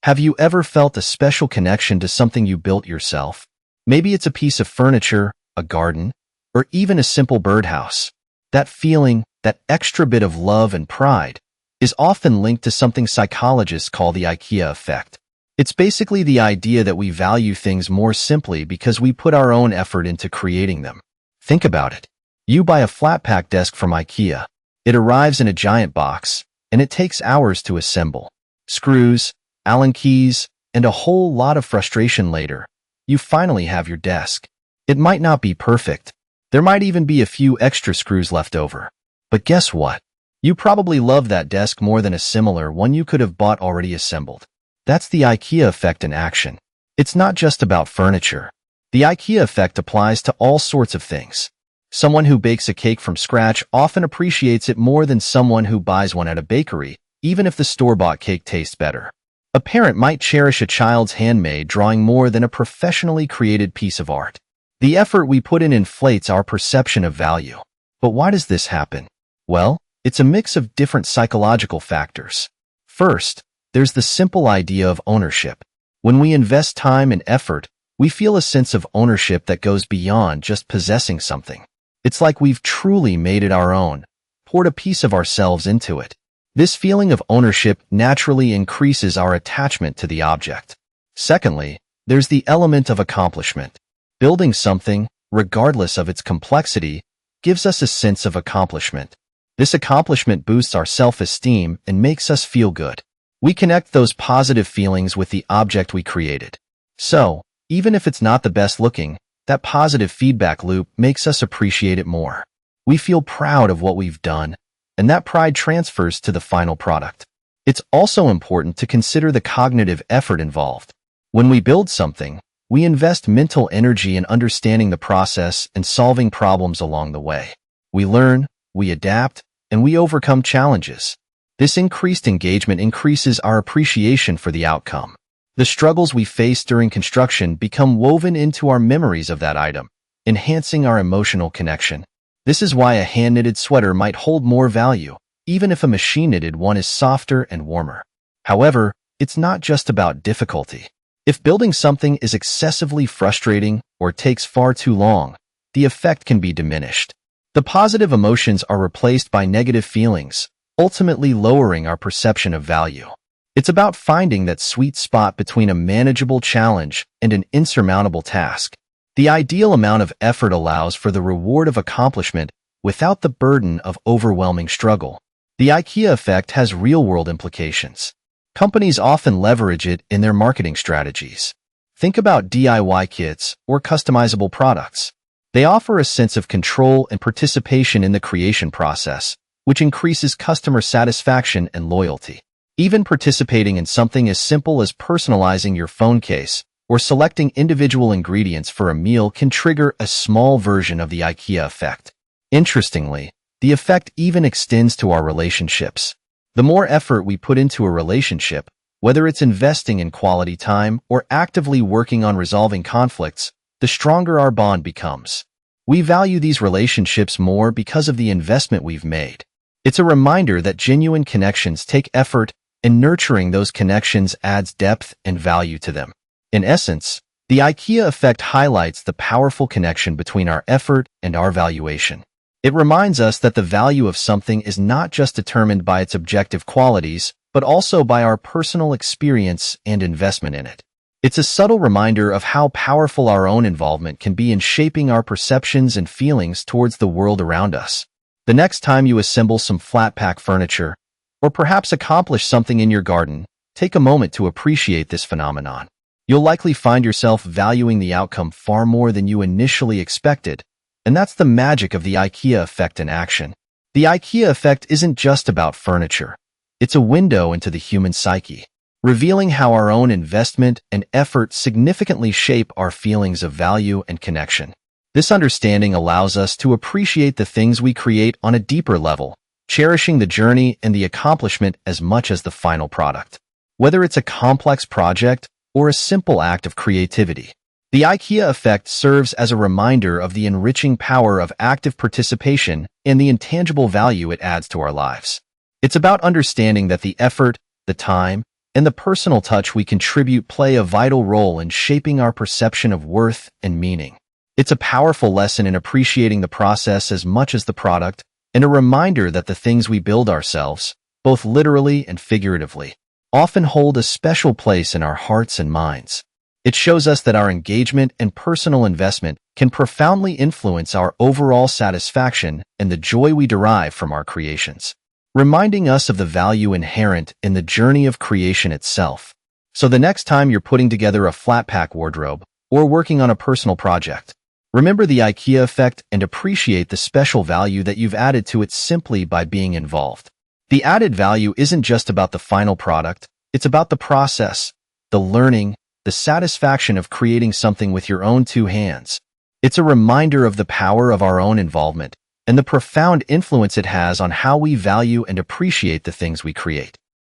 Have you ever felt a special connection to something you built yourself? Maybe it's a piece of furniture, a garden, or even a simple birdhouse. That feeling, that extra bit of love and pride, is often linked to something psychologists call the IKEA effect. It's basically the idea that we value things more simply because we put our own effort into creating them. Think about it. You buy a flat-pack desk from IKEA. It arrives in a giant box, and it takes hours to assemble. Screws, Allen keys, and a whole lot of frustration later, you finally have your desk. It might not be perfect. There might even be a few extra screws left over. But guess what? You probably love that desk more than a similar one you could have bought already assembled. That's the IKEA effect in action. It's not just about furniture. The IKEA effect applies to all sorts of things. Someone who bakes a cake from scratch often appreciates it more than someone who buys one at a bakery, even if the store-bought cake tastes better. A parent might cherish a child's handmade drawing more than a professionally created piece of art. The effort we put in inflates our perception of value. But why does this happen? Well, it's a mix of different psychological factors. First, there's the simple idea of ownership. When we invest time and effort, we feel a sense of ownership that goes beyond just possessing something. It's like we've truly made it our own, poured a piece of ourselves into it. This feeling of ownership naturally increases our attachment to the object. Secondly, there's the element of accomplishment. Building something, regardless of its complexity, gives us a sense of accomplishment. This accomplishment boosts our self-esteem and makes us feel good. We connect those positive feelings with the object we created. So, even if it's not the best looking, that positive feedback loop makes us appreciate it more. We feel proud of what we've done, and that pride transfers to the final product. It's also important to consider the cognitive effort involved. When we build something, we invest mental energy in understanding the process and solving problems along the way. We learn, we adapt, and we overcome challenges. This increased engagement increases our appreciation for the outcome. The struggles we face during construction become woven into our memories of that item, enhancing our emotional connection. This is why a hand-knitted sweater might hold more value, even if a machine-knitted one is softer and warmer. However, it's not just about difficulty. If building something is excessively frustrating or takes far too long, the effect can be diminished. The positive emotions are replaced by negative feelings, ultimately lowering our perception of value. It's about finding that sweet spot between a manageable challenge and an insurmountable task. The ideal amount of effort allows for the reward of accomplishment without the burden of overwhelming struggle. The IKEA effect has real-world implications. Companies often leverage it in their marketing strategies. Think about DIY kits or customizable products. They offer a sense of control and participation in the creation process, which increases customer satisfaction and loyalty. Even participating in something as simple as personalizing your phone case or selecting individual ingredients for a meal can trigger a small version of the IKEA effect. Interestingly, the effect even extends to our relationships. The more effort we put into a relationship, whether it's investing in quality time or actively working on resolving conflicts, the stronger our bond becomes. We value these relationships more because of the investment we've made. It's a reminder that genuine connections take effort, and nurturing those connections adds depth and value to them. In essence, the IKEA effect highlights the powerful connection between our effort and our valuation. It reminds us that the value of something is not just determined by its objective qualities, but also by our personal experience and investment in it. It's a subtle reminder of how powerful our own involvement can be in shaping our perceptions and feelings towards the world around us. The next time you assemble some flat-pack furniture, or perhaps accomplish something in your garden, take a moment to appreciate this phenomenon. You'll likely find yourself valuing the outcome far more than you initially expected, and that's the magic of the IKEA effect in action. The IKEA effect isn't just about furniture. It's a window into the human psyche, revealing how our own investment and effort significantly shape our feelings of value and connection. This understanding allows us to appreciate the things we create on a deeper level, cherishing the journey and the accomplishment as much as the final product. Whether it's a complex project or a simple act of creativity, the IKEA effect serves as a reminder of the enriching power of active participation and the intangible value it adds to our lives. It's about understanding that the effort, the time, and and the personal touch we contribute play a vital role in shaping our perception of worth and meaning. It's a powerful lesson in appreciating the process as much as the product, and a reminder that the things we build ourselves, both literally and figuratively, often hold a special place in our hearts and minds. It shows us that our engagement and personal investment can profoundly influence our overall satisfaction and the joy we derive from our creations, reminding us of the value inherent in the journey of creation itself. So the next time you're putting together a flat-pack wardrobe or working on a personal project, remember the IKEA effect and appreciate the special value that you've added to it simply by being involved. The added value isn't just about the final product, it's about the process, the learning, the satisfaction of creating something with your own two hands. It's a reminder of the power of our own involvement and the profound influence it has on how we value and appreciate the things we create.